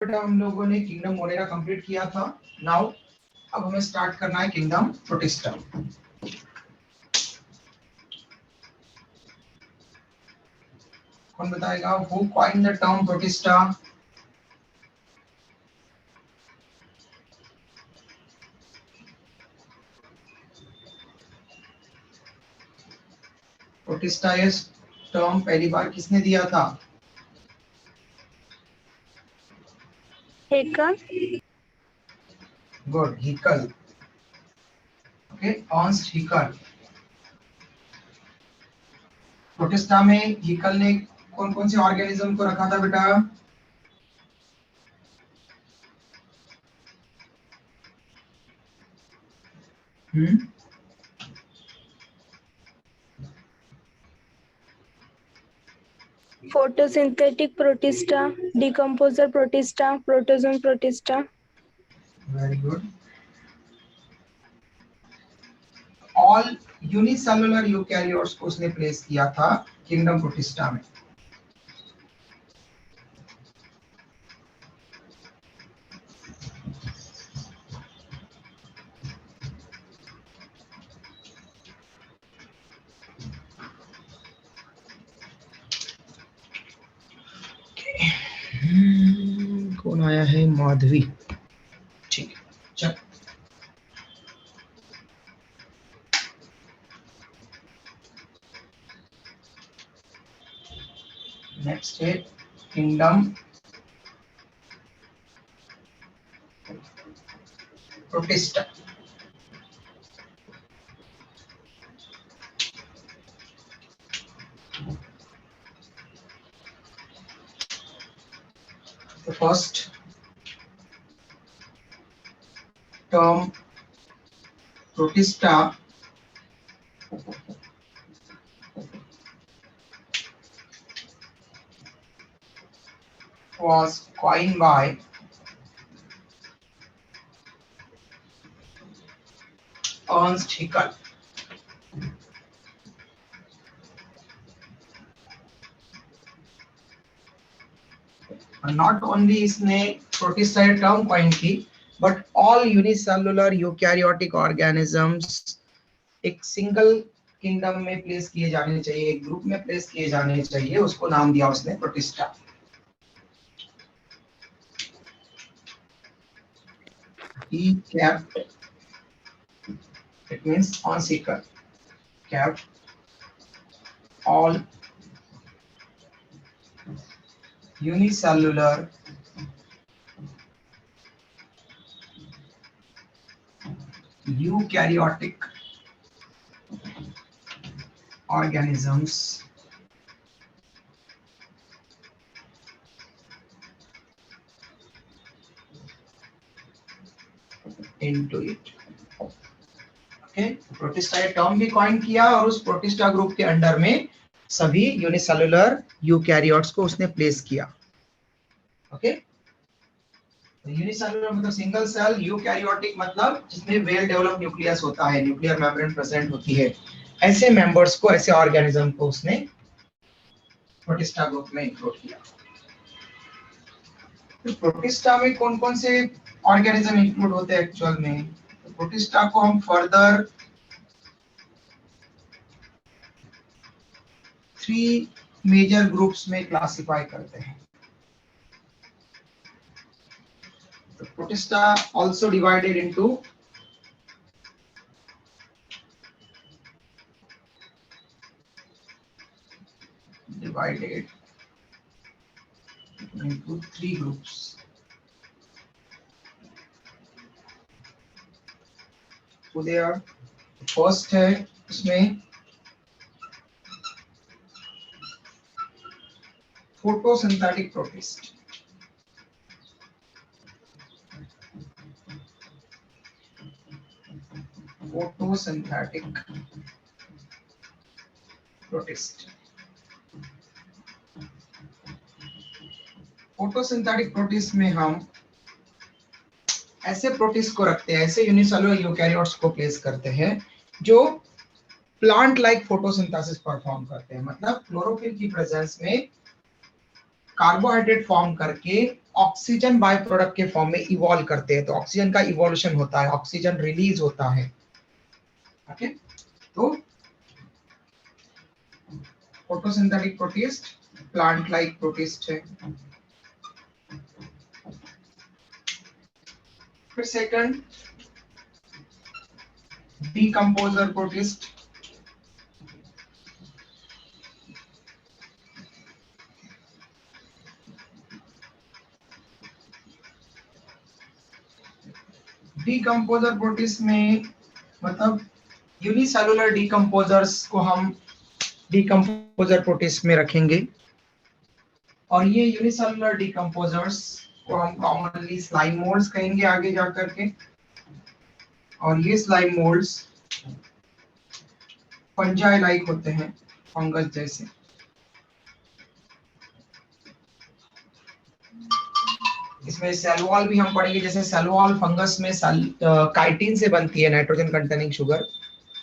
बेटा हम लोगों ने किंगडम मोनेरा कंप्लीट किया था। नाउ अब हमें स्टार्ट करना है किंगडम प्रोटिस्टा। कौन बताएगा who coined the term protista? Protista ये टर्म पहली बार किसने दिया था? Haeckel. Good, Haeckel. Okay, Ernst Haeckel. Protista में हिकल ने कौन कौन से ऑर्गेनिज्म को रखा था बेटा? Photosynthetic protista, decomposer protista, protozoan protista. Very good. All unicellular eukaryotes को उसने प्लेस किया था किंगडम प्रोटिस्टा में। कौन आया है? माधवी। ठीक है, चल। नेक्स्ट है kingdom protista. The first term protista was coined by Ernst Haeckel. Not only इसने प्रोटिस्टा टर्म कॉइन की, but all unicellular eukaryotic organisms एक सिंगल किंगडम में प्लेस किए जाने चाहिए, एक ग्रुप में प्लेस किए जाने चाहिए, उसको नाम दिया उसने protista. He kept, it means Ernst Haeckel kept all unicellular eukaryotic organisms into it. Okay, protista ये टर्म भी कॉइन किया और उस प्रोटिस्टा ग्रुप के अंडर में सभी यूनिसेलुलर यूकैरियोट्स को उसने प्लेस किया। ओके, यूनिसेलुलर मतलब सिंगल सेल, यूकैरियोटिक मतलब जिसमें वेल डेवलप्ड न्यूक्लियस होता है, न्यूक्लियर मेम्ब्रेन प्रेजेंट होती है, ऐसे मेंबर्स को, ऐसे ऑर्गेनिज्म को उसने प्रोटिस्टा ग्रुप में इंक्लूड किया। तो प्रोटिस्टा में कौन कौन से ऑर्गेनिज्म इंक्लूड होते हैं एक्चुअल में? तो प्रोटिस्टा को हम फर्दर 3 मेजर ग्रुप्स में क्लासिफाई करते हैं। तो protista also divided into into 3 groups. So they are, first है इसमें photosynthetic protist. Photosynthetic protist. Photosynthetic protist में हम ऐसे प्रोटिस्ट को रखते हैं, ऐसे यूनिसेलुलर यूकैरियोट्स को प्लेस करते हैं जो प्लांट लाइक फोटोसिंथेसिस परफॉर्म करते हैं। मतलब क्लोरोफिल की प्रेजेंस में कार्बोहाइड्रेट फॉर्म करके ऑक्सीजन बाय प्रोडक्ट के फॉर्म में इवॉल्व करते हैं, तो ऑक्सीजन का इवोल्यूशन होता है, ऑक्सीजन रिलीज होता है। ओके, तो photosynthetic protist plant like protist है। फिर second decomposer protist. Decomposer protist में मतलब यूनिसेलुलर डीकंपोजर्स को हम डीकंपोजर प्रोटिस्ट में रखेंगे, और ये यूनिसेलुलर डीकंपोजर्स को हम कॉमनली स्लाइम मोल्ड्स कहेंगे आगे जाकर के। और ये स्लाइम मोल्ड्स फंजाई लाइक होते हैं, फंगस जैसे। इसमें सेल वॉल भी हम पढ़ेंगे, जैसे सेल वॉल फंगस में काइटिन से बनती है, नाइट्रोजन कंटेनिंग शुगर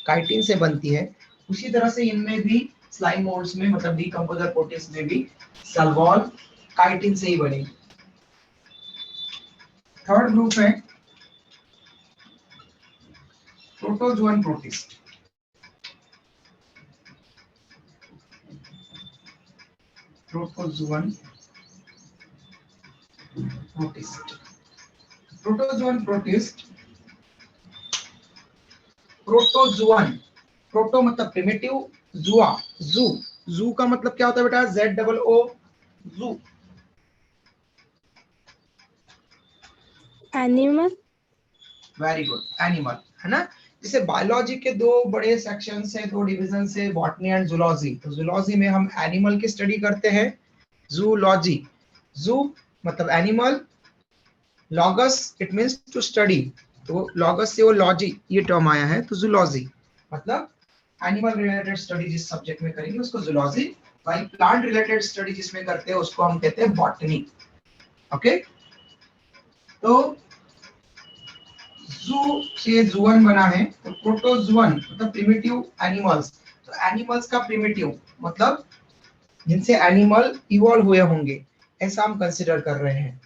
काइटिन से बनती है। उसी तरह से इनमें भी स्लाइम मोल्ड्स में मतलब डीकंपोजर प्रोटिस्ट में भी सेल वॉल काइटिन से ही बनेगी। थर्ड ग्रुप है protozoan protist. Protozoan protist, protozoan protist, protozoan, proto मतलब प्रिमिटिव, जुआ जू, जू का मतलब क्या होता है बेटा, ZOO जू, एनिमल। वेरी गुड, एनिमल, है ना। जैसे बायोलॉजी के दो बड़े सेक्शंस हैं, दो डिवीजन है, बॉटनी एंड जूलॉजी। तो जूलॉजी में हम एनिमल की स्टडी करते हैं, जूलॉजी, जू मतलब animal, logos it means to study, तो लॉगस से वो लॉजी ये टर्म आया है, तो जूलॉजी मतलब एनिमल रिलेटेड स्टडी जिस सब्जेक्ट में करेंगे उसको zoology, while plant related study जिसमें करते हैं उसको हम कहते हैं बॉटनी। ओके, तो जू से जुअन बना है, तो प्रोटोजुअन मतलब प्रिमिटिव एनिमल्स, तो एनिमल्स का प्रिमिटिव मतलब जिनसे एनिमल इवॉल्व हुए होंगे, ऐसा हम कंसिडर कर रहे हैं,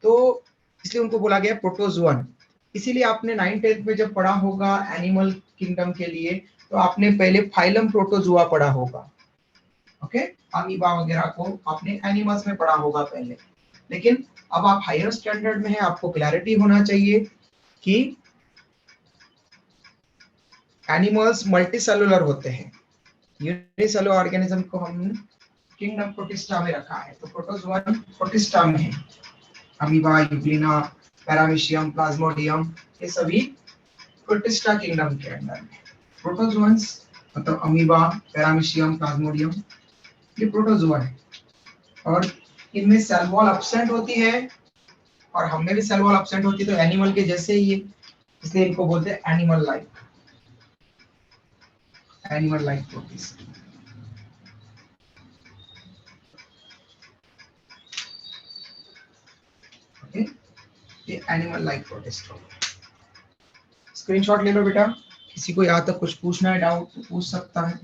तो इसलिए उनको बोला गया प्रोटोजुअन। इसीलिए आपने 9th-10th में जब पढ़ा होगा एनिमल किंगडम के लिए, तो आपने पहले फाइलम प्रोटोजुआ पढ़ा होगा। ओके, अमीबा वगैरह को आपने एनिमल्स में पढ़ा होगा पहले, लेकिन अब आप हायर स्टैंडर्ड में हैं, आपको क्लैरिटी होना चाहिए कि एनिमल्स मल्टीसेलुलर होते हैं। यूनिसेलुलर ऑर्गेनिज्म को हम किंगडम प्रोटिस्टा में रखा है, तो प्रोटोजुअन प्रोटिस्टा में है। अमीबा, यूग्लिना, पैरामीशियम, प्लाज्मोडियम, ये सभी प्रोटिस्टा किंगडम के अंडर में। प्रोटोजुअन्स मतलब अमीबा, पैरामीशियम, प्लाज्मोडियम, ये प्रोटोजुआ है, और इनमें सेल वॉल एब्सेंट होती है, और हमें भी सेल वॉल एब्सेंट होती है, तो एनिमल के जैसे ही है, इसलिए इनको बोलते हैं animal like, animal like protist. Okay, ये एनिमल लाइक प्रोटिस्ट हो। स्क्रीनशॉट ले लो बेटा, किसी को यहाँ तक कुछ पूछना है, डाउट तो पूछ सकता है।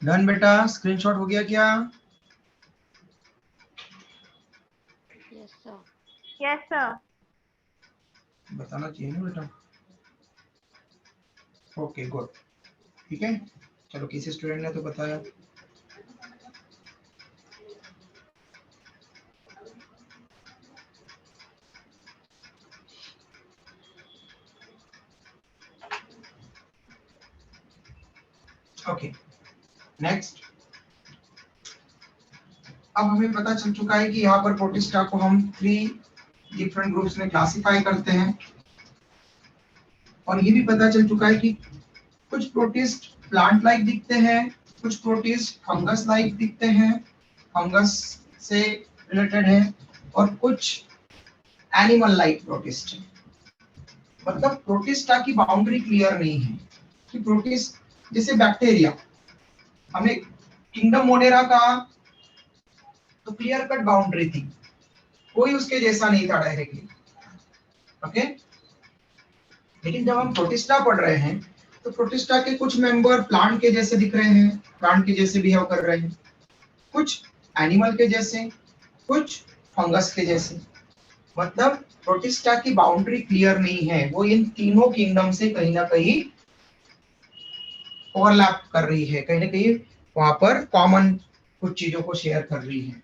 डन बेटा, स्क्रीनशॉट हो गया क्या? Yes sir. Yes sir. बताना चाहिए ना बेटा। ओके गुड, ठीक है। चलो किसी स्टूडेंट ने तो बताया। ओके नेक्स्ट, अब हमें पता चल चुका है कि यहाँ पर प्रोटिस्टा को हम 3 डिफरेंट ग्रुप्स में क्लासिफाई करते हैं, और ये भी पता चल चुका है कि कुछ प्रोटिस्ट प्लांट लाइक दिखते हैं, कुछ प्रोटिस्ट फंगस लाइक दिखते हैं, फंगस से रिलेटेड है, और कुछ एनिमल लाइक प्रोटिस्ट है। मतलब प्रोटिस्टा की बाउंड्री क्लियर नहीं है कि प्रोटिस्ट, जैसे बैक्टीरिया, हमने किंगडम मोनेरा का तो क्लियर कट बाउंड्री थी, कोई उसके जैसा नहीं था डायरेक्टली, ओके। लेकिन जब हम प्रोटिस्टा पढ़ रहे हैं तो प्रोटिस्टा के कुछ मेंबर प्लांट के जैसे दिख रहे हैं, प्लांट के जैसे बिहेव कर रहे हैं, कुछ एनिमल के जैसे, कुछ फंगस के जैसे। मतलब प्रोटिस्टा की बाउंड्री क्लियर नहीं है, वो इन तीनों किंगडम से कहीं ना कहीं ओवरलैप कर रही है, कहीं ना कहीं वहां पर कॉमन कुछ चीजों को शेयर कर रही है।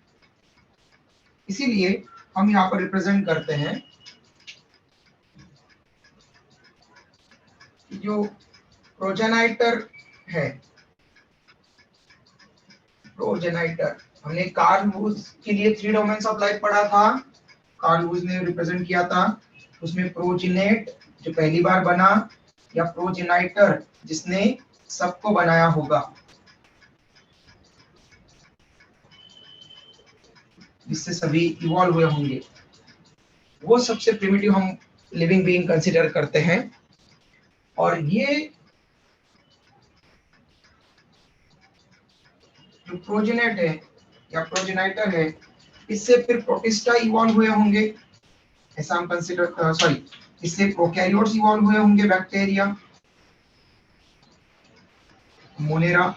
इसीलिए हम यहाँ पर रिप्रेजेंट करते हैं कि जो प्रोजेनाइटर है, प्रोजेनाइटर, हमने कार्ल वुज के लिए 3 डोमेन्स ऑफ लाइफ पढ़ा था, कार्ल वुज ने रिप्रेजेंट किया था। उसमें प्रोजिनेट जो पहली बार बना, या प्रोजेनाइटर जिसने सबको बनाया होगा, जिससे सभी इवॉल्व हुए होंगे, वो सबसे प्रिमिटिव हम लिविंग बीइंग कंसीडर करते हैं। और ये जो प्रोजेनेट है या प्रोजेनाइटर है, इससे फिर प्रोटिस्टा इवॉल्व हुए होंगे, ऐसा हम कंसीडर, सॉरी, इससे प्रोकैरियोट्स इवॉल्व हुए होंगे, बैक्टीरिया, मोनेरा,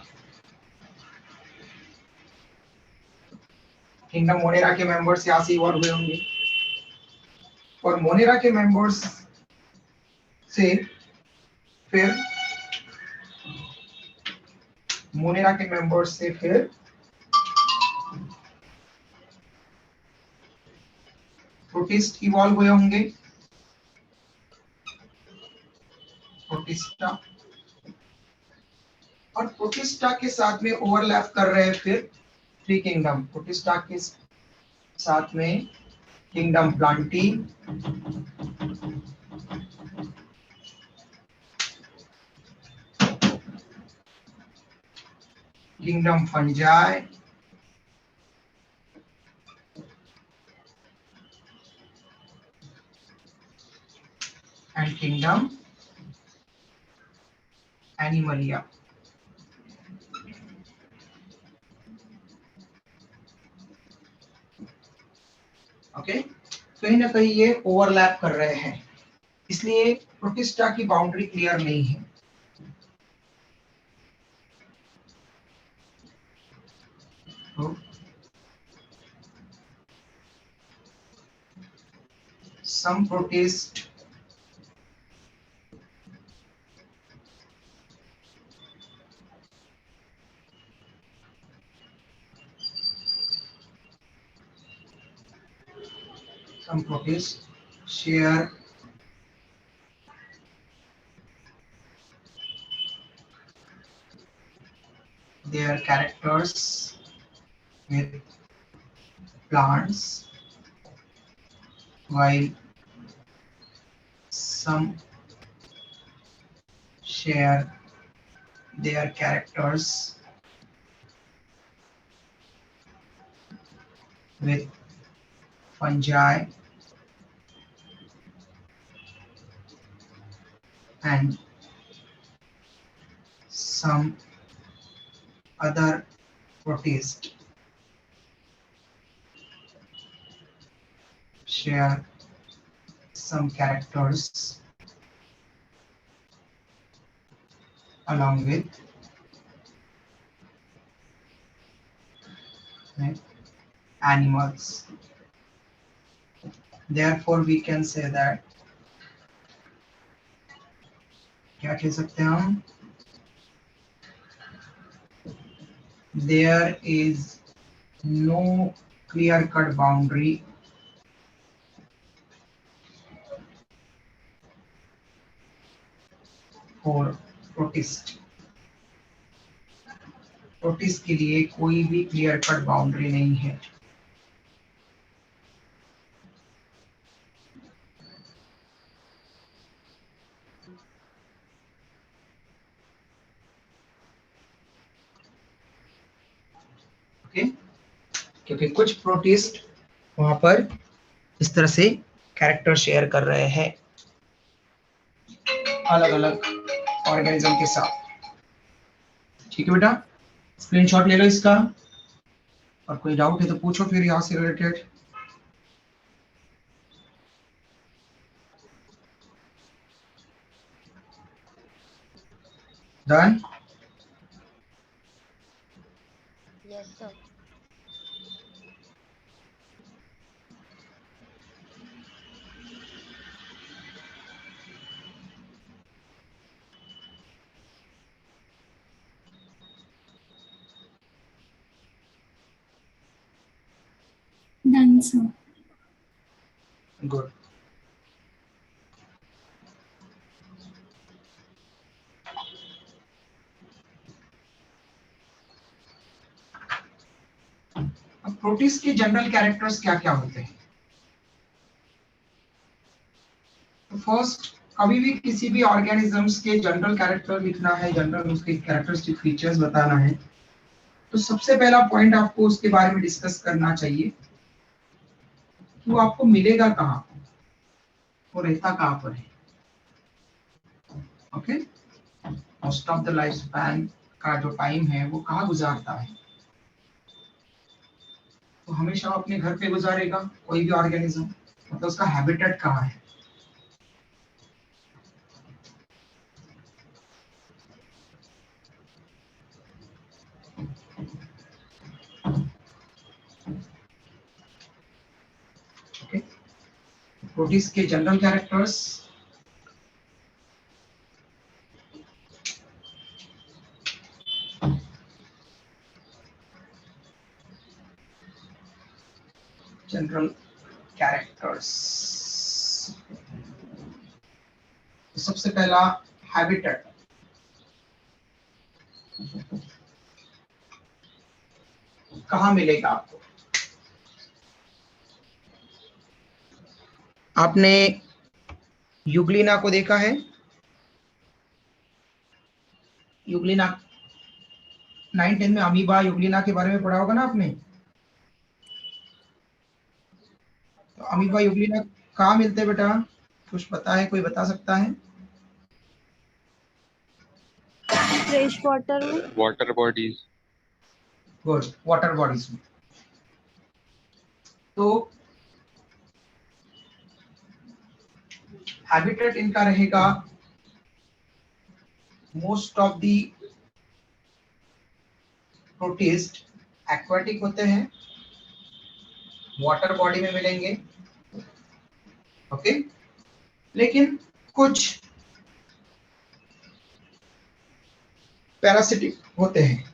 किंगडम मोनेरा के मेंबर्स यहाँ से इवॉल्व हुए होंगे, और मोनेरा के मेंबर्स से फिर प्रोटिस्ट इवॉल्व हुए होंगे, प्रोटिस्टा, और प्रोटिस्टा के साथ में ओवरलैप कर रहे हैं फिर 3 किंगडम, प्रोटिस्टा के साथ में kingdom Plantae, kingdom fungi, and kingdom Animalia. Okay, कहीं ना कहीं ये ओवरलैप कर रहे हैं, इसलिए प्रोटिस्टा की बाउंड्री क्लियर नहीं है। तो some protist share their characters with plants, while some share their characters with fungi and some other protists share some characters along with में animals. Therefore we can say that, क्या कह सकते हैं हम, there is no clear cut boundary for protist. Protist के लिए कोई भी क्लियर कट बाउंड्री नहीं है. ओके, क्योंकि कुछ प्रोटिस्ट वहां पर इस तरह से कैरेक्टर शेयर कर रहे हैं अलग अलग ऑर्गेनिज्म के साथ. ठीक है बेटा, स्क्रीनशॉट ले लो इसका, और कोई डाउट है तो पूछो फिर यहाँ से related. Done. Yes, sir. Done, sir. Good. अब प्रोटिस्ट के जनरल कैरेक्टर्स क्या क्या होते हैं. तो फर्स्ट, कभी भी किसी भी ऑर्गेनिजम्स के जनरल कैरेक्टर लिखना है, जनरल उसके कैरेक्टरिस्टिक फीचर्स बताना है, तो सबसे पहला पॉइंट आपको उसके बारे में डिस्कस करना चाहिए कि वो आपको मिलेगा कहाँ, वो रहता कहाँ पर है. Okay, most of the life span का जो टाइम है वो कहाँ गुजारता है. तो हमेशा वो अपने घर पे गुजारेगा कोई भी ऑर्गेनिज्म, मतलब उसका हैबिटेट कहाँ है. ओके, प्रोटिस्ट के जनरल कैरेक्टर्स, जनरल कैरेक्टर्स. तो सबसे पहला हैबिटेट. कहाँ मिलेगा आपको. आपने यूग्लिना को देखा है. यूग्लिना 9-10 में अमीबा यूग्लिना के बारे में पढ़ा होगा ना आपने. तो अमीबा यूग्लिना कहाँ मिलते हैं बेटा, कुछ पता है, कोई बता सकता है. फ्रेश वाटर में. Water bodies. Good, water bodies में. तो हैबिटेट इनका रहेगा, most of the protist aquatic होते हैं, वाटर बॉडी में मिलेंगे. ओके, लेकिन कुछ पैरासिटिक होते हैं,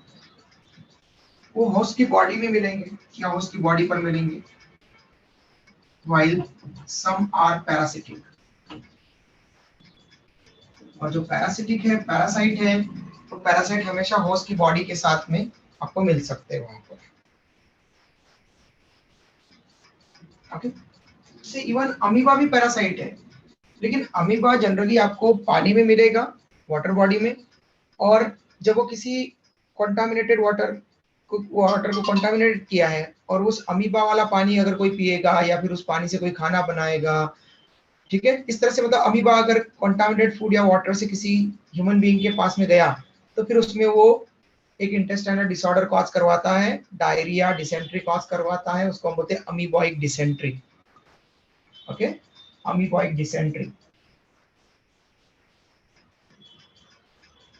वो होस्ट की बॉडी में मिलेंगे या होस्ट की बॉडी पर मिलेंगे, while some are parasitic. और जो पैरासिटिक है, पैरासाइट है, तो पैरासाइट हमेशा होस्ट की बॉडी के साथ में आपको मिल सकते हैं वहां पर. ओके, से इवन अमीबा भी पैरासाइट है, लेकिन अमीबा जनरली आपको पानी में मिलेगा, वाटर बॉडी में. और जब वो किसी कंटामिनेटेड वाटर को कंटामिनेट किया है और उस अमीबा वाला पानी अगर कोई पिएगा या फिर उस पानी से कोई खाना बनाएगा, ठीक है, इस तरह से मतलब अमीबा अगर कंटामिनेटेड फूड या वाटर से किसी ह्यूमन बीइंग के पास में गया तो फिर उसमें वो एक इंटेस्टाइनल डिसऑर्डर कॉज करवाता है, डायरिया, डिसेंट्री कॉज करवाता है, उसको हम बोलते हैं अमीबॉइक डिसेंट्री. ओके, अमीबॉइक डिसेंट्री,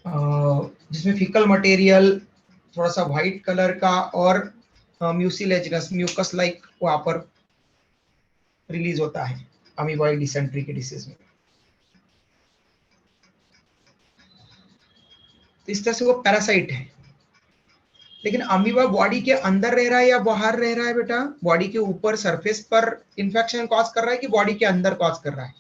जिसमें फीकल मटेरियल थोड़ा सा व्हाइट कलर का और म्यूसिलेजिनस म्यूकस लाइक वहां पर रिलीज होता है अमीबॉइड डिसेंट्री के डिसीज में। तो इस तरह से वो पैरासाइट है। लेकिन अमीबा बॉडी के अंदर रह रहा है या बाहर रह रहा है बेटा? बॉडी के ऊपर सरफेस पर इंफेक्शन कॉज कर रहा है कि बॉडी के अंदर कॉज कर रहा है?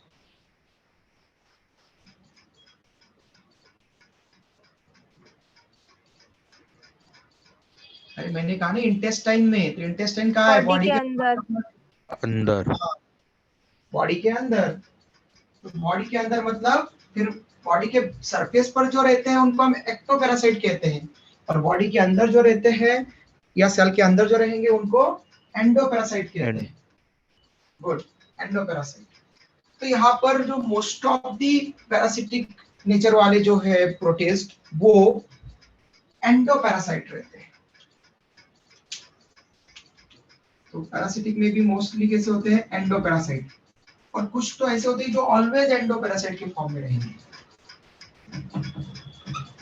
अरे मैंने कहा ना इंटेस्टाइन में, तो इंटेस्टाइन कहाँ है? बॉडी के अंदर। अंदर। बॉडी के अंदर। तो बॉडी के अंदर मतलब फिर बॉडी के सरफेस पर जो रहते हैं उनको हम एक्टोपैरासाइट कहते हैं, और बॉडी के अंदर जो रहते हैं या सेल के अंदर जो रहेंगे उनको एंडोपैरासाइट कहते हैं। Good, endoparasite. तो यहाँ पर जो most of the parasitic nature वाले जो है प्रोटिस्ट वो एंडोपैरासाइट रहते हैं। तो पैरासिटिक में भी मोस्टली कैसे होते हैं? एंडोपैरासाइट। और कुछ तो ऐसे होते हैं जो ऑलवेज एंडोपैरासाइट के फॉर्म में रहेंगे।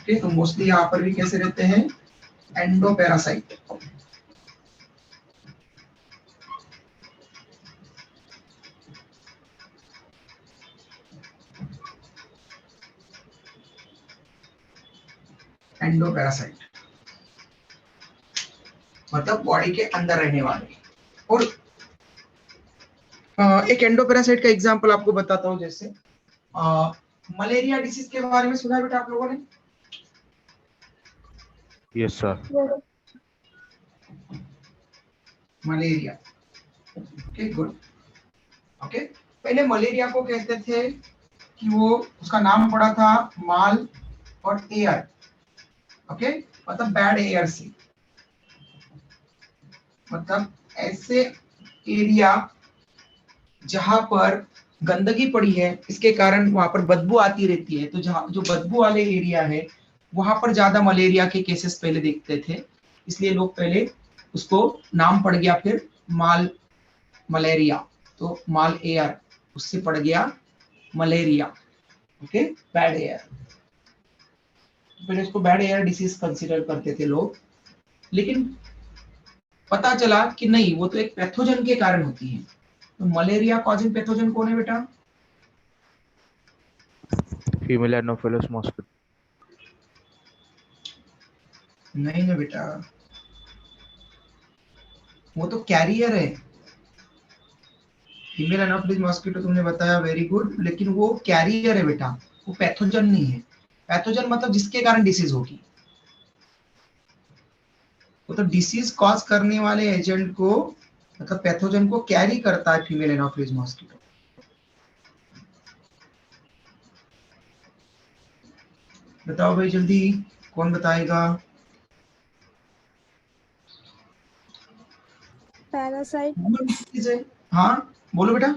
ओके, तो मोस्टली यहाँ पर भी कैसे रहते हैं? एंडोपैरासाइट। एंडोपैरासाइट मतलब बॉडी के अंदर रहने वाले। और एक एंडोपैरासाइट का एग्जांपल आपको बताता हूं, जैसे मलेरिया डिसीज के बारे में सुना है बेटा आप लोगों ने? Yes sir. Malaria. Okay, good. Okay, पहले मलेरिया को कहते थे कि वो उसका नाम पड़ा था माल और एयर। ओके, मतलब बैड एयर से, मतलब ऐसे एरिया जहां पर गंदगी पड़ी है, इसके कारण वहां पर बदबू आती रहती है। तो जहां जो बदबू वाले एरिया है वहां पर ज्यादा मलेरिया के केसेस पहले देखते थे, इसलिए लोग पहले उसको नाम पड़ गया फिर माल मलेरिया। तो माल एयर उससे पड़ गया मलेरिया। Okay, bad air. पहले उसको बैड एयर डिसीज कंसीडर करते थे लोग, लेकिन पता चला कि नहीं, वो तो एक पैथोजन के कारण होती है। तो मलेरिया कॉजिंग पैथोजन कौन है बेटा? Female Anopheles mosquito. नहीं ना बेटा, वो तो कैरियर है। फीमेल एनोफिलिस मॉस्किटो तुमने बताया, वेरी गुड, लेकिन वो कैरियर है बेटा, वो पैथोजन नहीं है। पैथोजन मतलब जिसके कारण डिसीज होगी। वो तो डिसीज कॉज करने वाले एजेंट को, मतलब पैथोजन को कैरी करता है फीमेल एनोफिलिस मॉस्किटो। बताओ भाई जल्दी, कौन बताएगा? पैरासाइट। हाँ बोलो बेटा।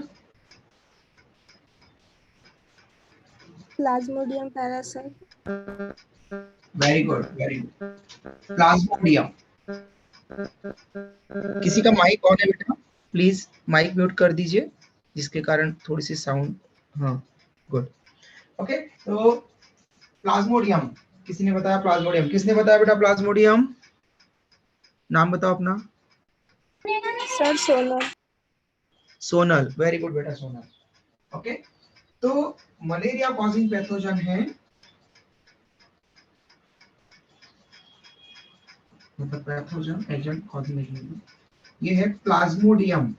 Plasmodium parasite. Very good, very good. Plasmodium. किसी का माइक ऑन है बेटा? प्लीज माइक म्यूट कर दीजिए, जिसके कारण थोड़ी सी साउंड। हाँ, गुड। ओके, तो प्लाज्मोडियम, किसी ने बताया प्लाज्मोडियम? किसने बताया बेटा प्लाज्मोडियम? नाम बताओ अपना। Sir Sonal. Sonal, very good बेटा, सोनल। ओके, तो मलेरिया कॉजिंग पैथोजन है, मतलब पैथोजन एजेंट कॉजिंग एजेंट, ये है प्लाज्मोडियम,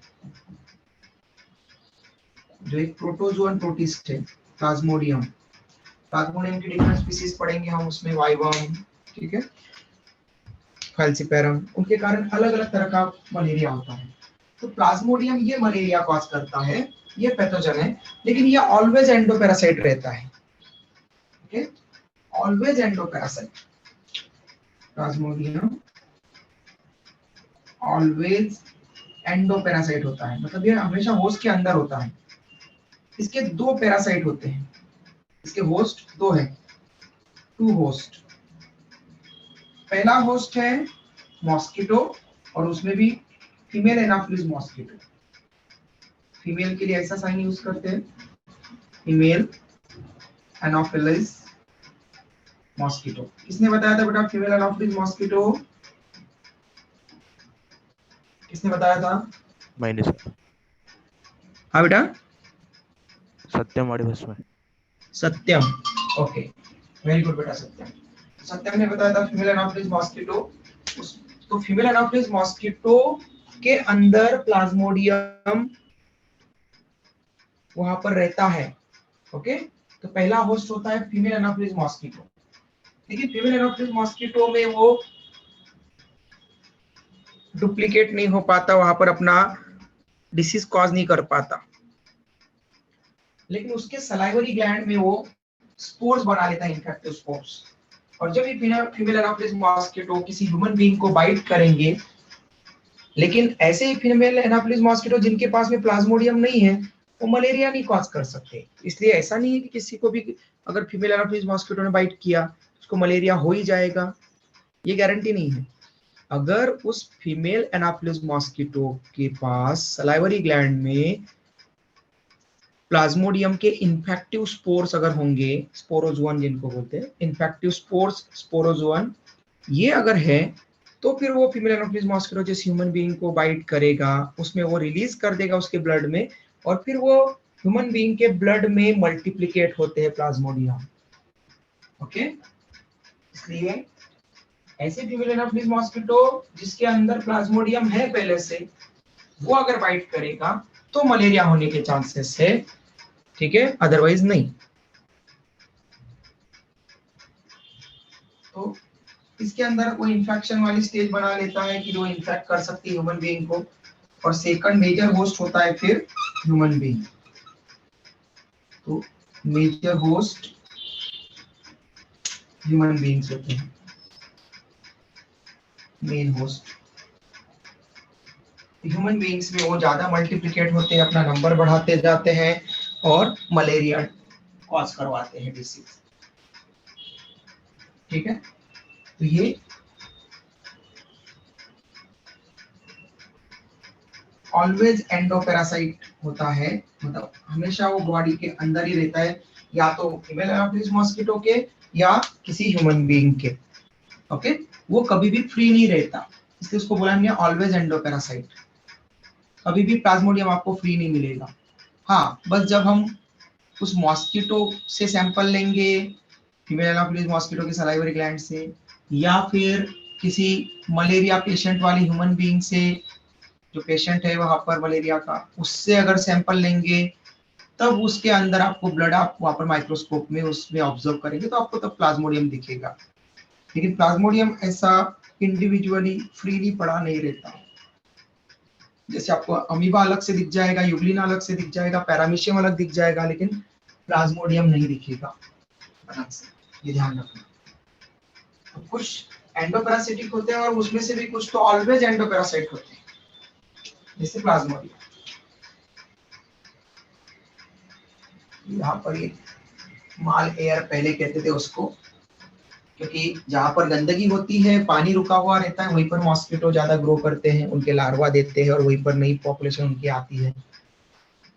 जो एक प्रोटोजोअन प्रोटिस्ट है। प्लाज्मोडियम, प्लाज्मोडियम की डिफरेंट स्पीसीज पढ़ेंगे हम उसमें, वाइवम, ठीक है, फैल्सिपेरम, उनके कारण अलग अलग तरह का मलेरिया होता है। तो प्लाज्मोडियम ये मलेरिया कॉज करता है, ये पैथोजन है, लेकिन ये ऑलवेज एंडोपैरासाइट रहता है। Okay, always endoparasite. Plasmodium always endoparasite होता है, मतलब ये हमेशा होस्ट के अंदर होता है। इसके दो पैरासाइट होते हैं, इसके होस्ट दो है, टू होस्ट। पहला होस्ट है मॉस्किटो, और उसमें भी फीमेल एनाफिलिस मॉस्किटो। फीमेल के लिए ऐसा साइन यूज करते हैं, फीमेल एनाफिलिस मॉस्किटो। किसने बताया था बेटा फीमेल एनाफिलिस मॉस्किटो? किसने बताया था? मैंने सर। हाँ बेटा, सत्यम वाली बस में। सत्यम। ओके, वेरी गुड बेटा, सत्यम। सत्यम ने बताया था फीमेल एनाफिलिस मॉस्किटो। तो फीमेल एनाफिलिस मॉस्किटो के अंदर प्लाज्मोडियम वहां पर रहता है। ओके, तो पहला होस्ट होता है फीमेल एनाफिलिस मॉस्किटो। देखिए फीमेल एनाफिलिस मॉस्किटो में वो डुप्लीकेट नहीं हो पाता, वहां पर अपना डिसीज कॉज नहीं कर पाता, लेकिन उसके सलाइवरी ग्लैंड में वो स्पोर्स बना लेता है, इन्फेक्टिव स्पोर्स। और जब ये फीमेल एनाफिलिस मॉस्किटो किसी ह्यूमन बीइंग को बाइट करेंगे, लेकिन ऐसे ही फीमेल एनाफिलिस मॉस्किटो जिनके पास में प्लाज्मोडियम नहीं है, वो मलेरिया नहीं कॉज कर सकते। इसलिए ऐसा नहीं है कि किसी को भी अगर फीमेल एनाफिलिस मॉस्किटो ने बाइट किया उसको मलेरिया हो ही जाएगा, ये गारंटी नहीं है। अगर उस फीमेल एनाफिलिस मॉस्किटो के पास सलाइवरी ग्लैंड में प्लाज्मोडियम के इन्फेक्टिव स्पोर्स अगर होंगे, स्पोरोजोअन जिनको बोलते हैं, इन्फेक्टिव स्पोर्स, स्पोरोजोअन, ये अगर है, तो फिर वो फीमेल एनाफिलिस मॉस्किटो जिस ह्यूमन बीइंग को बाइट करेगा उसमें वो रिलीज कर देगा उसके ब्लड में, और फिर वो ह्यूमन बीइंग के ब्लड में मल्टीप्लिकेट होते हैं प्लाज्मोडियम। ओके, इसलिए ऐसे फीमेल एनाफिलिस मॉस्किटो जिसके अंदर प्लाज्मोडियम है पहले से, वो अगर बाइट करेगा तो मलेरिया होने के चांसेस है, ठीक है, अदरवाइज नहीं। तो इसके अंदर वो इन्फेक्शन वाली स्टेज बना लेता है कि जो इन्फेक्ट कर सकती है ह्यूमन बीइंग को, और सेकंड मेजर होस्ट होता है फिर ह्यूमन बीइंग। तो मेजर होस्ट ह्यूमन बीइंग्स होते हैं, मेन होस्ट ह्यूमन बीइंग्स में वो ज्यादा मल्टीप्लिकेट होते हैं, अपना नंबर बढ़ाते जाते हैं और मलेरिया कॉज करवाते हैं, डिसीज। ठीक है, तो ये ऑलवेज एंडोपैरासाइट होता है, मतलब हमेशा वो बॉडी के अंदर ही रहता है, या तो फीमेल एनाफिलिस मॉस्किटो के या किसी ह्यूमन बीइंग के। ओके, वो कभी भी फ्री नहीं रहता, इसलिए उसको बोला हमने ऑलवेज एंडोपैरासाइट। कभी भी प्लाज्मोडियम आपको फ्री नहीं मिलेगा। हाँ, बस जब हम उस मॉस्किटो से सैंपल लेंगे, फीमेल एनाफिलिस मॉस्किटो के सलाइवरी ग्लैंड से, या फिर किसी मलेरिया पेशेंट वाले ह्यूमन बीइंग से, जो पेशेंट है वहां पर मलेरिया का, उससे अगर सैंपल लेंगे, तब उसके अंदर आपको ब्लड आप वहां पर माइक्रोस्कोप में उसमें ऑब्जर्व करेंगे तो आपको तब प्लाज्मोडियम दिखेगा। लेकिन प्लाज्मोडियम ऐसा इंडिविजुअली फ्रीली पड़ा नहीं रहता। जैसे आपको अमीबा अलग से दिख जाएगा, यूग्लिन अलग से दिख जाएगा, पैरामीशियम अलग दिख जाएगा, लेकिन प्लाज्मोडियम नहीं दिखेगा अलग से, ये ध्यान रखना। तो कुछ एंडोपैरासिटिक होते हैं और उसमें से भी कुछ तो ऑलवेज एंडोपैरासाइट होते हैं, जैसे प्लाज्मोडियम। यहाँ पर ये माल एयर पहले कहते थे उसको, क्योंकि जहाँ पर गंदगी होती है, पानी रुका हुआ रहता है, वहीं पर मॉस्किटो ज्यादा ग्रो करते हैं, उनके लार्वा देते हैं और वहीं पर नई पॉपुलेशन उनकी आती है।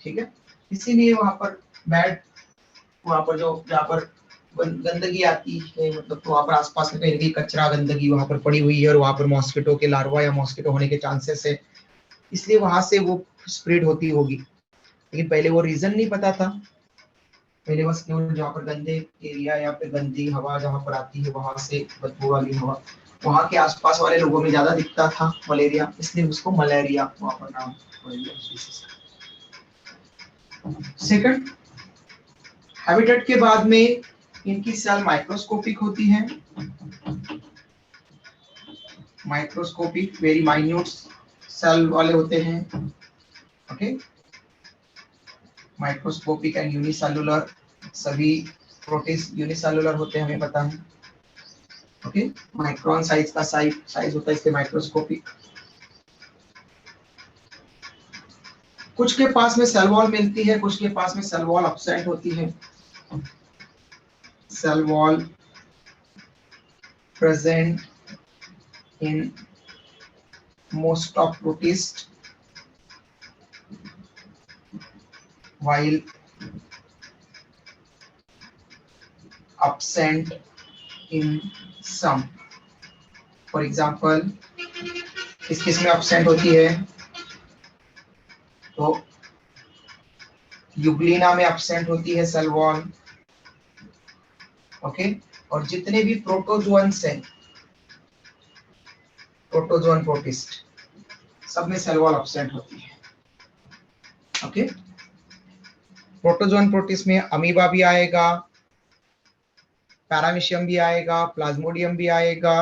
ठीक है, इसीलिए वहां पर बैड, वहां पर जो जहाँ पर गंदगी आती है, मतलब तो वहां पर आसपास में कहीं ना कहीं कचरा गंदगी वहां पर पड़ी हुई है और वहां पर मॉस्किटो के लार्वा या मॉस्किटो होने के चांसेस है, इसलिए वहां से वो स्प्रेड होती होगी। लेकिन पहले वो रीजन नहीं पता था, पहले बस केवल जहाँ पर गंदे एरिया या फिर गंदी हवा जहाँ पर आती है, वहां से बदबू वाली हवा, वहां के आसपास वाले लोगों में ज्यादा दिखता था मलेरिया, इसलिए उसको मलेरिया वहां पर नाम। सेकंड, हैबिटेट के बाद में इनकी सेल माइक्रोस्कोपिक होती है, माइक्रोस्कोपिक वेरी माइन्यूट सेल वाले होते हैं। ओके, माइक्रोस्कोपिक एंड यूनिसेलुलर, सभी प्रोटिस्ट यूनिसेलुलर होते हैं, हमें पता है। ओके, माइक्रोन साइज का साइज होता है, इसके माइक्रोस्कोपिक। कुछ के पास में सेल वॉल मिलती है, कुछ के पास में सेल वॉल एब्सेंट होती है। Cell wall present in most of protist, while absent in some. For example, किस किस में एब्सेंट होती है? तो यूग्लिना में एब्सेंट होती है सेल वॉल, ओके। और जितने भी प्रोटोजोअन्स हैं, प्रोटोजोअन प्रोटिस्ट, सब में सेल वॉल एब्सेंट होती है, ओके। प्रोटोजोअन प्रोटिस्ट में अमीबा भी आएगा, पैरामीशियम भी आएगा, प्लाज्मोडियम भी आएगा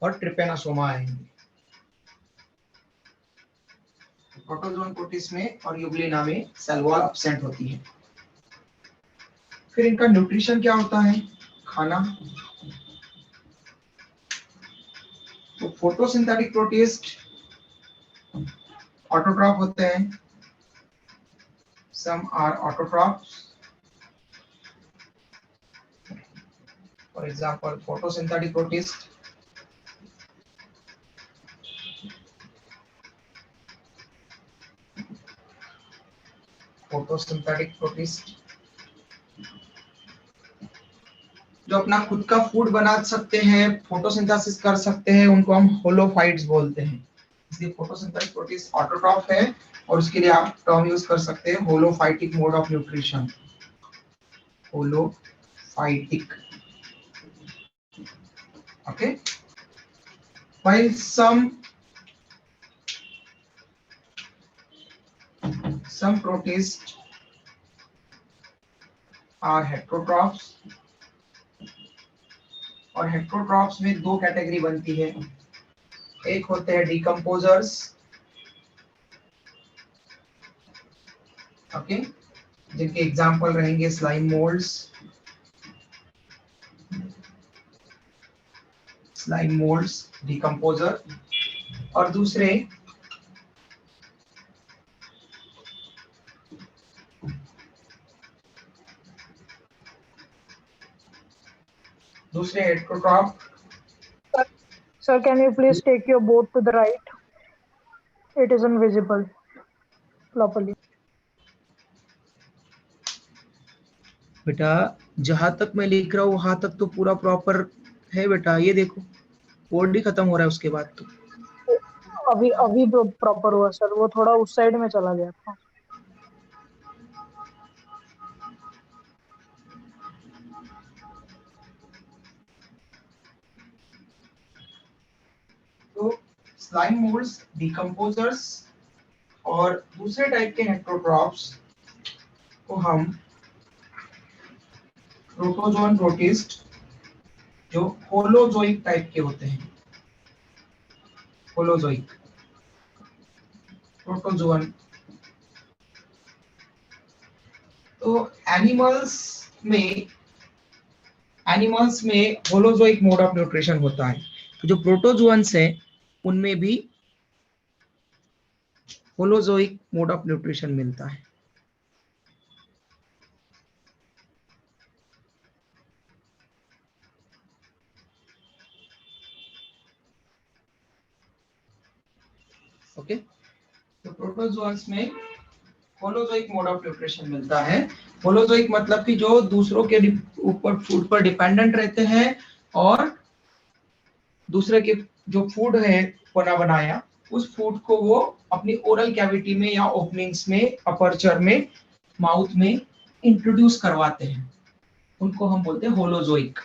और ट्रिपेनोसोमा आएंगे। प्रोटोजोअन प्रोटिस्ट में और यूग्लिना में सेल वॉल एब्सेंट होती है। फिर इनका न्यूट्रिशन क्या होता है? खाना। तो फोटोसिंथेटिक प्रोटिस्ट ऑटोट्रॉफ होते हैं, some are autotrophs. For example photosynthetic protist जो अपना खुद का फूड बना सकते हैं, फोटोसिंथेसिस कर सकते हैं, उनको हम होलोफाइट्स बोलते हैं। इसलिए फोटोसिंथेटिक प्रोटिस्ट ऑटोट्रॉफ है और उसके लिए आप टर्म यूज कर सकते हैं holophytic mode of nutrition, holophytic, okay. while some protists are heterotrophs, और हेट्रोट्रॉफ्स में दो कैटेगरी बनती है। एक होते हैं डिकम्पोजर्स, ओके, जिनके एग्जांपल रहेंगे स्लाइम मोल्ड्स, डिकम्पोजर। और दूसरे heterotroph. Sir, can you please take your board to the right? It isn't visible properly. बेटा जहां तक मैं लिख रहा हूँ वहां तक तो पूरा प्रॉपर है बेटा, ये देखो बोर्ड ही खत्म हो रहा है उसके बाद तो। अभी प्रॉपर हुआ सर, वो थोड़ा उस साइड में चला गया था। तो स्लाइम मोल्ड्स, डिकम्पोजर्स और दूसरे टाइप के हेट्रोट्रॉफ्स को हम प्रोटोजोन प्रोटिस्ट, जो होलोजोइक टाइप के होते हैं, होलोजोइक प्रोटोजोन। तो एनिमल्स में होलोजोइक मोड ऑफ न्यूट्रिशन होता है। तो जो प्रोटोजोन्स हैं उनमें भी होलोजोइक मोड ऑफ न्यूट्रिशन मिलता है। ओके, तो प्रोटोजोन्स में होलोजोइक मोड ऑफ न्यूट्रिशन मिलता है। होलोजोइक मतलब कि जो दूसरों के ऊपर फूड पर डिपेंडेंट रहते हैं और दूसरे के जो फूड है बना बनाया, उस फूड को वो अपनी ओरल कैविटी में या ओपनिंग्स में, अपर्चर में, माउथ में इंट्रोड्यूस करवाते हैं, उनको हम बोलते हैं होलोजोइक।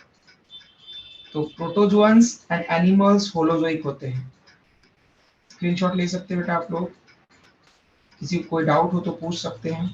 तो प्रोटोजोन्स एंड एनिमल्स होलोजोइक होते हैं। स्क्रीनशॉट ले सकते हैं बेटा आप लोग, किसी को कोई डाउट हो तो पूछ सकते हैं।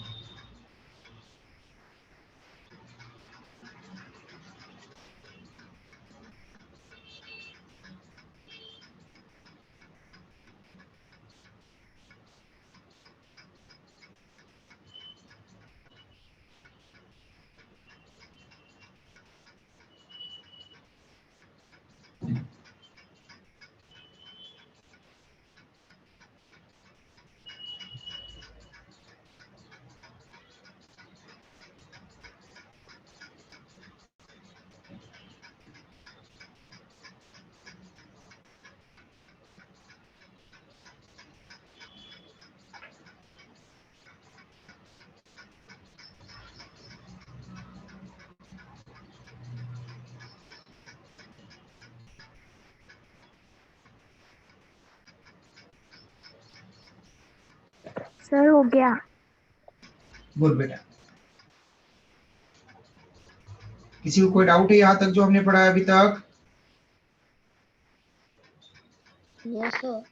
सर हो गया। गुड बेटा। किसी को कोई डाउट है यहाँ तक जो हमने पढ़ा है अभी तक? Yes, sir.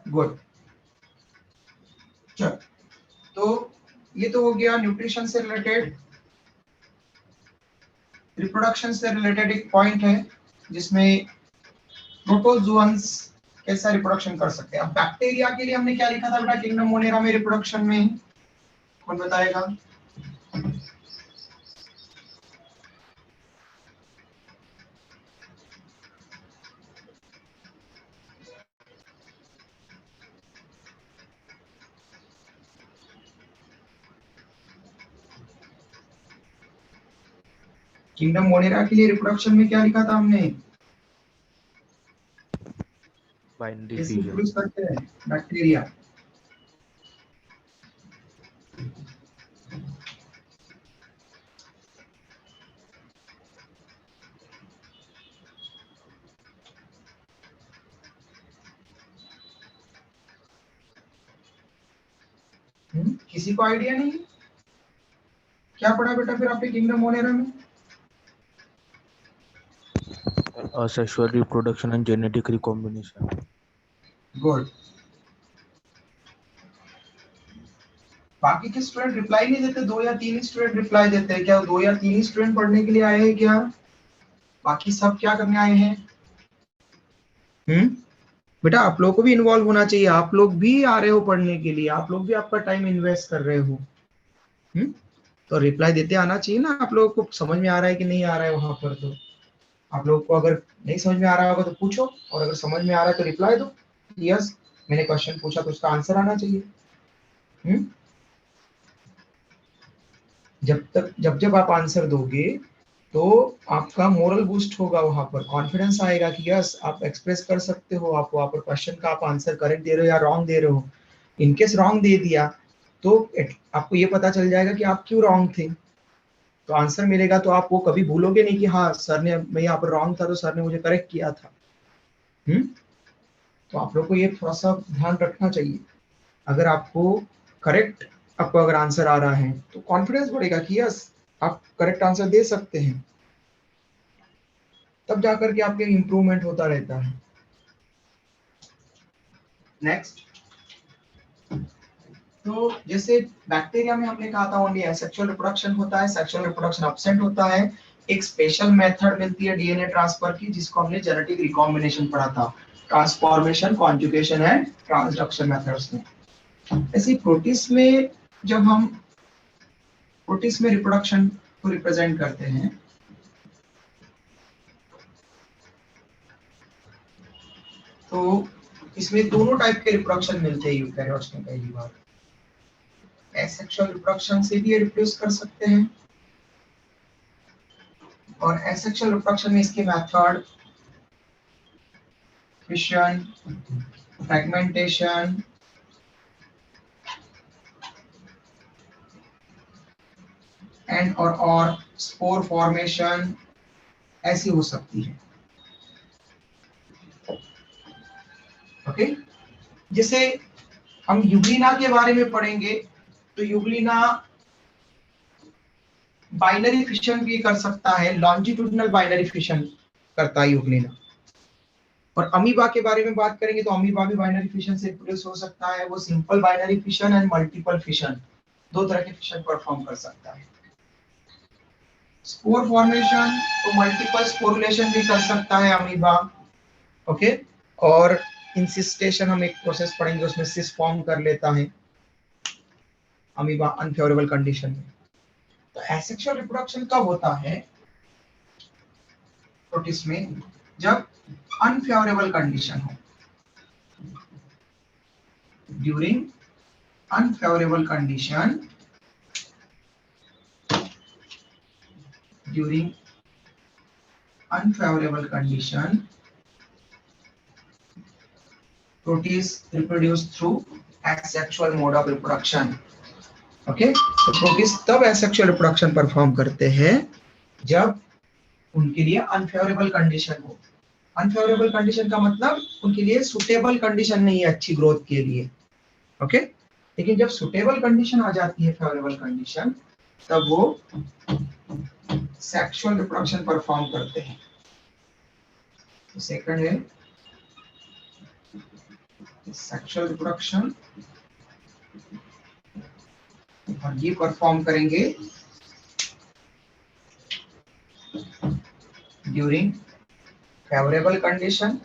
गुड। चल, तो ये तो हो गया न्यूट्रिशन से रिलेटेड। रिप्रोडक्शन से रिलेटेड एक पॉइंट है जिसमें प्रोटोजोअन्स कैसा रिप्रोडक्शन कर सकते हैं। अब बैक्टीरिया के लिए हमने क्या लिखा था बेटा किंगडम मोनेरा में रिप्रोडक्शन में? कौन बताएगा? किंगडम मोनेरा के लिए रिप्रोडक्शन में क्या लिखा था हमने? बाइनरी कैसे फिशन। रिप्रोड्यूस करते हैं बैक्टीरिया? किसी को आइडिया नहीं है? क्या पढ़ा बेटा फिर आपने किंगडम मोनेरा में? Sexual reproduction and genetic recombination. Good. बाकी के स्टूडेंट रिप्लाई नहीं देते, 2 या 3 स्टूडेंट रिप्लाई देते हैं। क्या 2 या 3 स्टूडेंट पढ़ने के लिए आए हैं क्या? बाकी सब क्या करने आए हैं? बेटा आप लोग को भी इन्वॉल्व होना चाहिए। आप लोग भी आ रहे हो पढ़ने के लिए, आप लोग भी आपका टाइम इन्वेस्ट कर रहे हो। तो रिप्लाई देते आना चाहिए ना। आप लोगों को समझ में आ रहा है कि नहीं आ रहा है वहां पर? तो आप लोग को अगर नहीं समझ में आ रहा होगा तो पूछो, और अगर समझ में आ रहा है तो रिप्लाई दो, यस मैंने क्वेश्चन पूछा तो उसका आंसर आना चाहिए। जब आप आंसर दोगे तो आपका मोरल बूस्ट होगा, वहां पर कॉन्फिडेंस आएगा कि यस आप एक्सप्रेस कर सकते हो। आप वहां पर क्वेश्चन का आप आंसर करेक्ट दे रहे हो या रॉन्ग दे रहे हो। इनकेस रॉन्ग दे दिया तो आपको ये पता चल जाएगा कि आप क्यों रॉन्ग थे। तो आंसर मिलेगा तो आप वो कभी भूलोगे नहीं कि हाँ सर ने, मैं यहाँ पर रॉन्ग था तो सर ने मुझे करेक्ट किया था। तो आप लोग को ये थोड़ा सा ध्यान रखना चाहिए। अगर आपको करेक्ट आपको अगर आंसर आ रहा है तो कॉन्फिडेंस बढ़ेगा कि यस आप करेक्ट आंसर दे सकते हैं। तब जाकर के आपके इंप्रूवमेंट होता रहता है। नेक्स्ट, तो जैसे बैक्टीरिया में हमने कहा था ओनली एसेक्सुअल रिप्रोडक्शन होता है, सेक्सुअल रिप्रोडक्शन एब्सेंट होता है। एक स्पेशल मेथड मिलती है डीएनए ट्रांसफर की जिसको हमने जेनेटिक रिकॉम्बिनेशन पढ़ा था, transformation, conjugation and transduction methods में। ऐसे प्रोटिस्ट में जब हम प्रोटिस्ट में रिप्रोडक्शन को रिप्रेजेंट करते हैं तो इसमें दोनों टाइप के रिप्रोडक्शन मिलते हैं यूकैरियोट्स में। पहली बार एसेक्सुअल रिप्रोडक्शन से भी रिप्रोड्यूस कर सकते हैं, और एसेक्सुअल रिप्रोडक्शन में इसके मेथड फिशन, फ्रैगमेंटेशन एंड और स्पोर फॉर्मेशन ऐसी हो सकती है। ओके, जैसे हम यूग्लिना के बारे में पढ़ेंगे तो यूग्लिना बाइनरी फिशन भी कर सकता है, लॉन्जिट्यूडिनल बाइनरी फिशन करता है यूग्लिना। और अमीबा के बारे में बात करेंगे तो अमीबा भी बाइनरी फिशन से रिप्रोड्यूस हो सकता है। वो simple binary fission and multiple fission, दो तरह के फिशन परफॉर्म कर सकता है। स्पोर फॉर्मेशन तो मल्टीपल स्पोरुलेशन भी कर सकता है अमीबा। ओके, और इंसिस्टेशन हम एक प्रोसेस पढ़ेंगे उसमें सिस फॉर्म कर लेता है अमीबा अनफेवरेबल कंडीशन में। तो एसेक्सुअल रिप्रोडक्शन कब होता है प्रोटिस्ट में? जब अनफेवरेबल कंडीशन हो, during unfavourable condition, during unfavorable condition protists reproduce through asexual mode of reproduction. Okay, तो protists तब asexual reproduction परफॉर्म करते हैं जब उनके लिए अनफेवरेबल कंडीशन हो। अनफेवरेबल कंडीशन का मतलब उनके लिए सुटेबल कंडीशन नहीं है अच्छी ग्रोथ के लिए। ओके, लेकिन जब सुटेबल कंडीशन आ जाती है, फेवरेबल कंडीशन, तब वो सेक्सुअल रिप्रोडक्शन परफॉर्म करते हैं। तो सेकंड है सेक्सुअल रिप्रोडक्शन, और ये परफॉर्म करेंगे ड्यूरिंग फेवरेबल कंडीशन,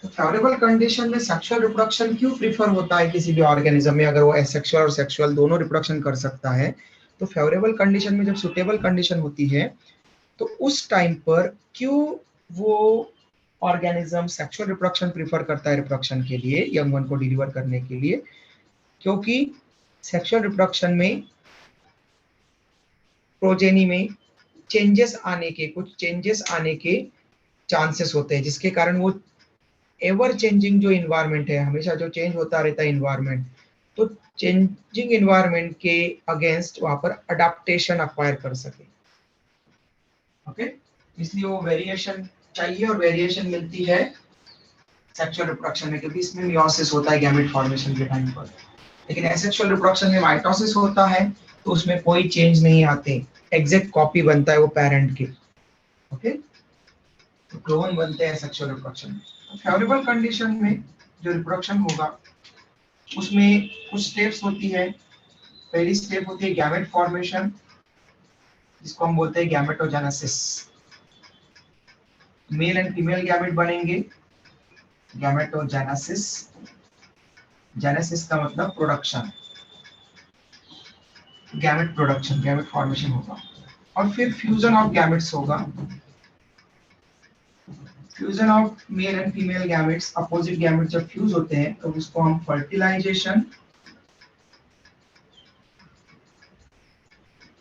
तो फेवरेबल कंडीशन में सेक्सुअल रिप्रोडक्शन क्यों प्रीफर होता है किसी भी ऑर्गेनिज्म में? अगर वो एसेक्सुअल और सेक्सुअल दोनों रिप्रोडक्शन कर सकता है, तो फेवरेबल कंडीशन में जब सुटेबल कंडीशन होती है तो उस टाइम पर क्यों वो ऑर्गेनिज्म सेक्सुअल रिप्रोडक्शन प्रीफर करता है रिप्रोडक्शन के लिए, यंग वन को डिलीवर करने के लिए? क्योंकि सेक्सुअल रिप्रोडक्शन में प्रोजेनी में कुछ चेंजेस आने के चांसेस होते हैं, जिसके कारण वो एवर चेंजिंग जो इन्वायरमेंट है, हमेशा जो चेंज होता रहता है इन्वायरमेंट, तो चेंजिंग इन्वायरमेंट के अगेंस्ट वहां पर अडेप्टेशन अक्वायर कर सके। ओके, इसलिए वो वेरिएशन चाहिए, और वेरिएशन मिलती है सेक्सुअल रिप्रोडक्शन में, क्योंकि इसमें मियोसिस होता है गैमेट फॉर्मेशन के टाइम पर। लेकिन एसेक्सुअल रिप्रोडक्शन में माइटोसिस होता है, तो उसमें कोई चेंज नहीं आते, एग्जैक्ट कॉपी बनता है वो पेरेंट के। ओके, तो क्लोन बनते हैं सेक्सुअल रिप्रोडक्शन में। फेवरेबल कंडीशन में जो रिप्रोडक्शन होगा उसमें कुछ स्टेप्स होती है। पहली स्टेप होती है गैमेट फॉर्मेशन, जिसको हम बोलते हैं gametogenesis. Male and female gamete बनेंगे, गैमेटोजेनेसिस। जेनेसिस का मतलब production, gamete production, gamete formation होगा। और फिर फ्यूजन ऑफ गैमेट्स होगा। Fusion of male and female gametes, opposite gametes जब फ्यूज होते हैं तो उसको हम फर्टिलाइजेशन,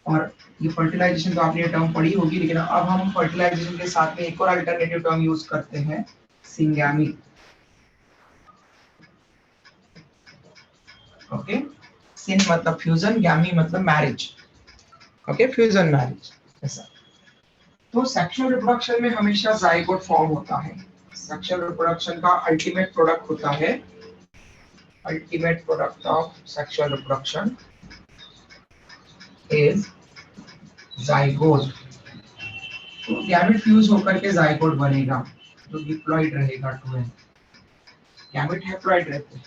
और ये फर्टिलाइजेशन तो आपने ये टर्म पढ़ी होगी, लेकिन अब हम फर्टिलाइजेशन के साथ में एक और अल्टरनेटिव टर्म यूज करते हैं, सिंगैमी। ओके, सिन मतलब फ्यूजन, गैमी मतलब मैरिज। ओके, फ्यूजन मैरिज ऐसा। तो सेक्सुअल रिप्रोडक्शन में हमेशा जाइगोट फॉर्म होता है। सेक्सुअल रिप्रोडक्शन का अल्टीमेट प्रोडक्ट होता है, ultimate product of sexual reproduction is zygote. तो गैमेट फ्यूज होकर के जाइगोट बनेगा, जो डिप्लॉइड रहेगा 2n। गैमेट हैप्लॉइड रहते हैं,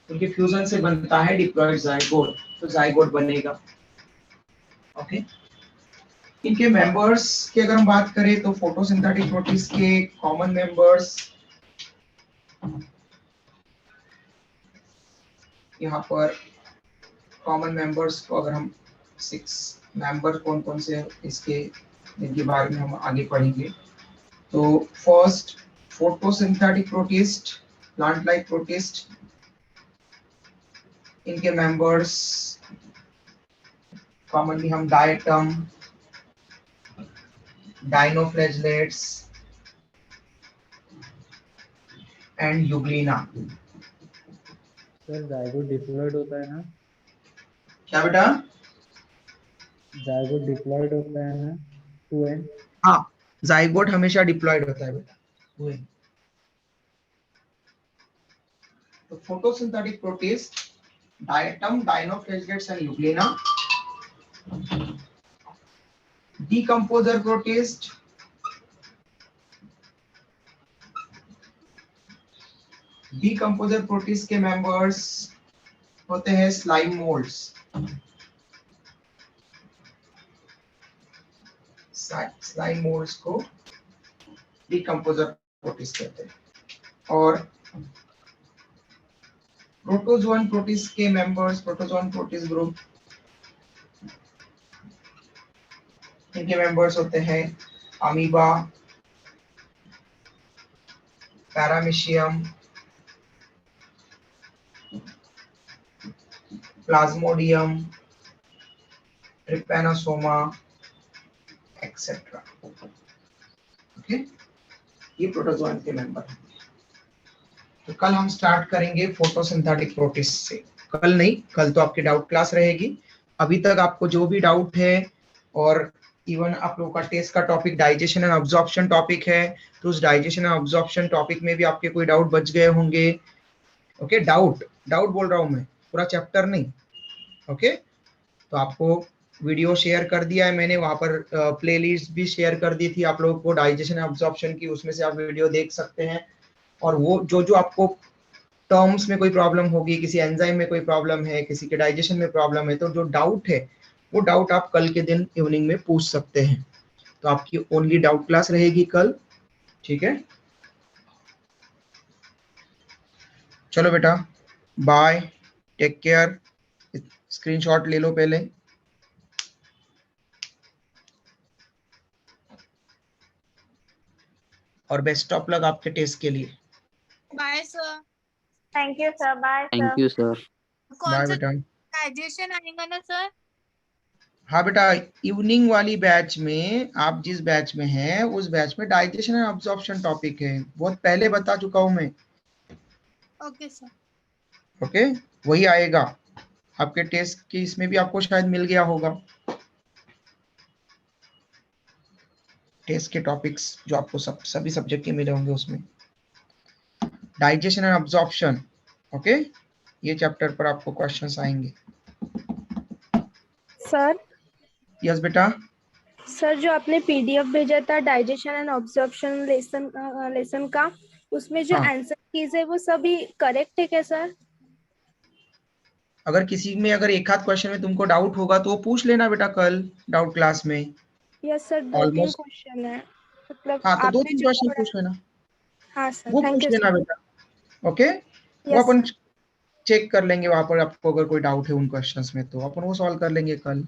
उनके फ्यूजन से बनता है डिप्लॉइड जाइगोट, तो जाइगोट बनेगा। ओके, इनके मेंबर्स की अगर हम बात करें तो फोटोसिंथेटिक प्रोटिस्ट के कॉमन मेंबर्स यहाँ पर, कॉमन मेंबर्स को अगर हम 6 मेंबर कौन कौन से इसके, इनके बारे में हम आगे पढ़ेंगे। तो first, photosynthetic protist, plant like protist, इनके मेंबर्स कॉमनली हम diatom, dinoflagellates and euglena. Sir zygote diploid होता है ना? क्या बेटा? जाइगोट डिप्लॉयड होता है ना 2n? हाँ, जाइगोट हमेशा डिप्लॉयड होता है बेटा 2n। तो photosynthetic protist, diatom, dinoflagellates and euglena. Decomposer protist, decomposer protist के मेंबर्स होते हैं स्लाइम मोल्ड्स। स्लाइम मोल्ड्स को डीकंपोजर प्रोटिस्ट कहते हैं। और प्रोटोजोअन प्रोटिस्ट के मेंबर्स, प्रोटोजोअन प्रोटिस्ट ग्रुप, इनके मेंबर्स होते हैं amoeba, paramecium, plasmodium, trypanosoma etcetera. Okay, ये प्रोटोजोअन के मेंबर हैं। तो कल हम स्टार्ट करेंगे फोटोसिंथेटिक प्रोटिस्ट से। कल नहीं, कल तो आपकी डाउट क्लास रहेगी। अभी तक आपको जो भी डाउट है और इवन आप लोगों का टेस्ट का topic digestion and absorption topic है, तो उस डाइजेशन एंड अब्जॉर्प्शन टॉपिक में भी आपके कोई डाउट बच गए होंगे। ओके, डाउट डाउट बोल रहा हूं मैं, पूरा चैप्टर नहीं। ओके, तो आपको वीडियो शेयर कर दिया है मैंने, वहां पर प्लेलिस्ट भी शेयर कर दी थी आप लोगों को डाइजेशन एंड अब्जॉर्प्शन की, उसमें से आप वीडियो देख सकते हैं। और वो जो जो आपको टर्म्स में कोई प्रॉब्लम होगी, किसी एंजाइम में कोई प्रॉब्लम है, किसी के डाइजेशन में प्रॉब्लम है, तो जो डाउट है वो डाउट आप कल के दिन इवनिंग में पूछ सकते हैं। तो आपकी ओनली डाउट क्लास रहेगी कल, ठीक है। चलो बेटा, बाय, टेक केयर। स्क्रीनशॉट ले लो पहले। और बेस्ट ऑफ लक आपके टेस्ट के लिए। Bye sir. Thank you sir, bye thank you sir. कौन बाय सा बेटा। डाइजेशन आएगा ना सर? हाँ बेटा, इवनिंग वाली बैच में, आप जिस बैच में हैं उस बैच में डाइजेशन एंड अब्जॉर्प्शन टॉपिक है, बहुत पहले बता चुका हूं मैं। Okay sir. ओके, वही आएगा आपके टेस्ट की, इसमें भी आपको शायद मिल गया होगा टेस्ट के टॉपिक्स जो आपको सभी सब्जेक्ट के मिले होंगे, उसमें डाइजेशन एंड अब्जॉर्प्शन। ओके, ये चैप्टर पर आपको क्वेश्चंस आएंगे। सर। यस बेटा। सर, जो आपने पीडीएफ भेजा था डाइजेशन एंड ऑब्जर्प्शन लेसन का, उसमें जो हाँ, आंसर कीज है वो सभी करेक्ट है क्या सर? अगर किसी में अगर एक आध क्वेश्चन में तुमको डाउट होगा तो वो पूछ लेना बेटा कल डाउट क्लास में। यस सर, 2-3 ऑलमोस्ट, क्वेश्चन है, मतलब हाँ, तो दो आपने तीन जो क्वेश्चन पढ़ा। पूछ लेना, हाँ सर, वो थैंक पूछ यू लेना सर। बेटा। ओके, वो यस अपन सर। चेक कर लेंगे वहां पर, आपको अगर कोई डाउट है उन क्वेश्चंस में तो अपन वो सॉल्व कर लेंगे कल,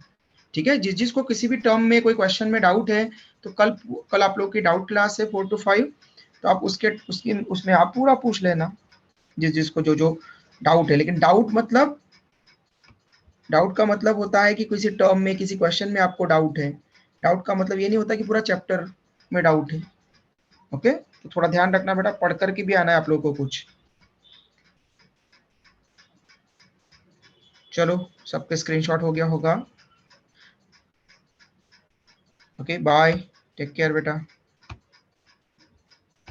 ठीक है। जिसको किसी भी टर्म में कोई क्वेश्चन में डाउट है तो कल आप लोग की डाउट क्लास है 4 to 5, तो आप उसमें आप पूरा पूछ लेना, जिसको जो जो डाउट है। लेकिन डाउट का मतलब होता है कि किसी टर्म में, किसी क्वेश्चन में आपको डाउट है। डाउट का मतलब ये नहीं होता कि पूरा चैप्टर में डाउट है। ओके, तो थोड़ा ध्यान रखना बेटा, पढ़ करके भी आना है आप लोगों को कुछ। चलो, सबके स्क्रीनशॉट हो गया होगा। ओके, बाय, टेक केयर बेटा।